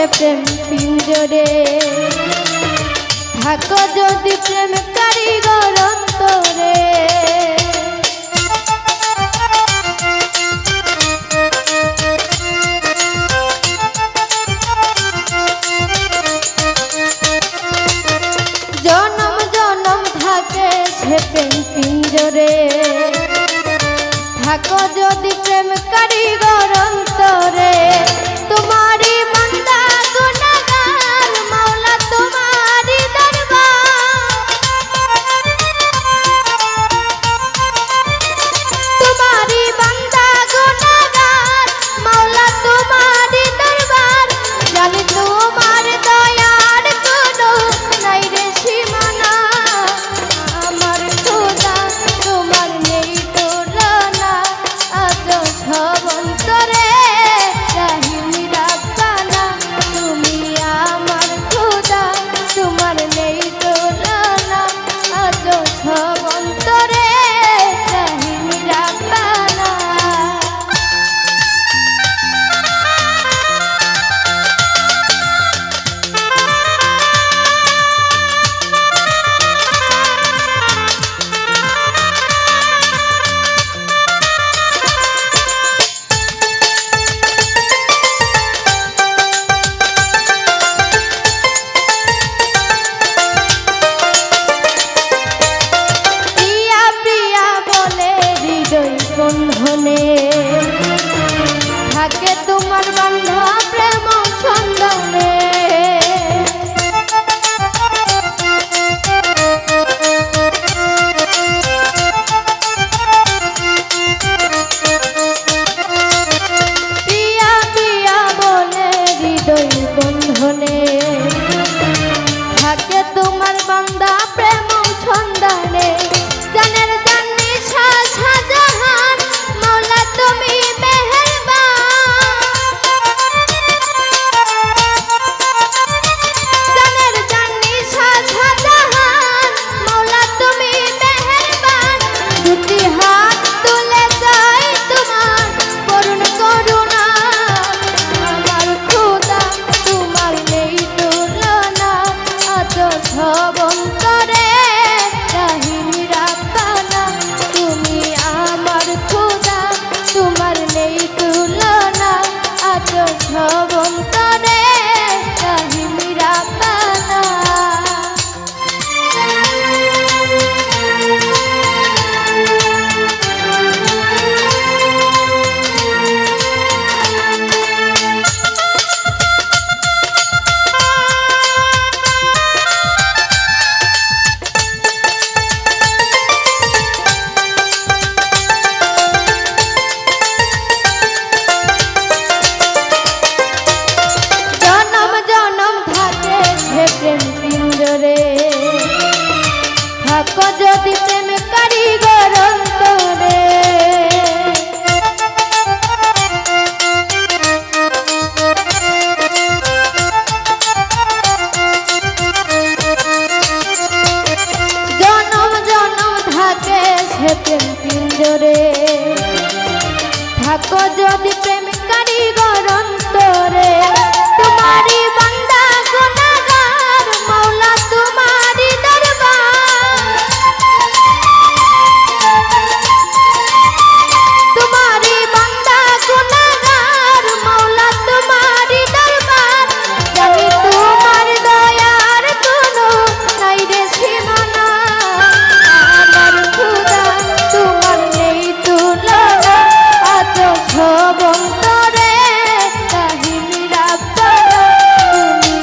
প্রেম পিঞ্জরে থাকো যদি প্রেম কারিগর অন্তরে জনম জনম থাকে সে প্রেম পিঞ্জরে থাকো যদি প্রেম কারিগর অন্তরে তোমারি বান্দা গুনাহগার মাওলা তোমারি দরবার তোমারি বান্দা গুনাহগার মাওলা তোমারি দরবার জানি তোমার দয়ার কোনো নাই রে সীমানা আমার খোদা তোমার নেই তুলনা আজ সব অন্তরে রাহিম রাব্বানা তুমি আমার খোদা তোমার নেই তুলনা আজ সব অন্তরে রাহিম রাব্বানা প্রিয়া প্রিয়া বলে হৃদয় বন্ধনে থাকে তোমার বান্ধা প্রেম সন্ধানে প্রিয়া প্রিয়া বলে হৃদয় বন্ধনে থাকে তোমার বান্দা প্রেম সন্ধানে জানের জানি শাহজাহান মাওলা তুমি মেহেরবান জানের জানি শাহজাহান মাওলা তুমি মেহেরবান দুটি হাত তুলে যাই তোমার করুণ করুণা আমার খোদা তোমার নেই তুলনা আজ সব অন্তরে রাহিম রাব্বানা তুমি আমার খোদা তোমার নেই তুলনা আজ সব অন্তরে রাহিম রাব্বানা জনম জনম থাকে সে প্রেম পিঞ্জরে থাকো যদি প্রেম কারিগর অন্তরে জনম জনম থাকে সে প্রেম পিঞ্জরে থাকো যদি প্রেম কারিগর অন্তরে তোমারি বান্দা গুনাহগার মাওলা তোমারি দরবার তোমারি বান্দা গুনাহগার মাওলা তোমারি দরবার জানি তোমার দয়ার কোনো নাই রে সীমানা আমার খোদা তোমার নেই তুলনা আজ সব অন্তরে রাহিম রাব্বানা তুমি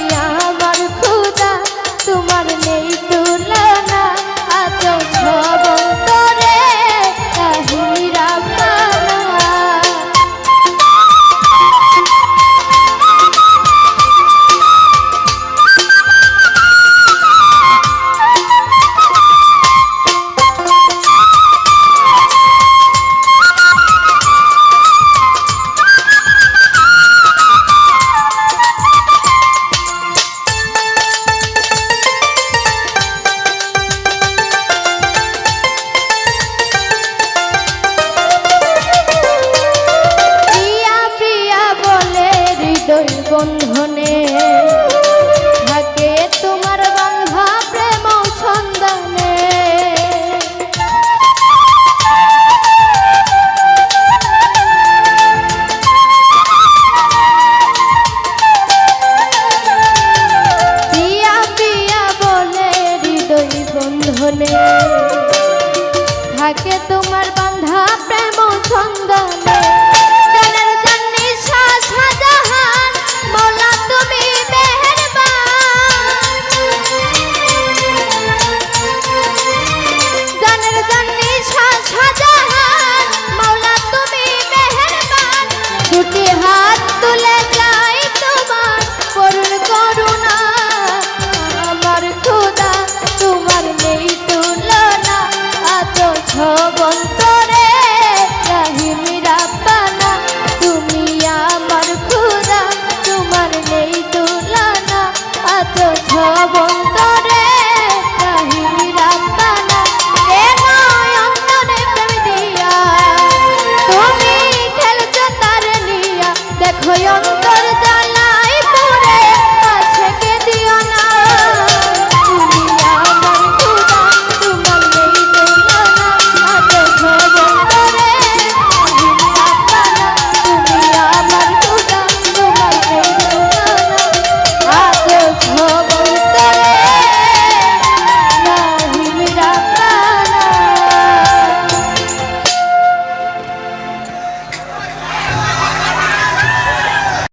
থাকে তোমার বান্ধা প্রেম ছন্দনা